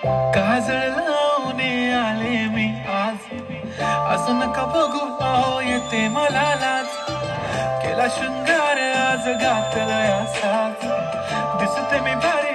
काजळ लावून आले मी आज, असं नका बघू अहो येते मला लाज. केला शृंगार आज घातला असाच, दिसते मी भारी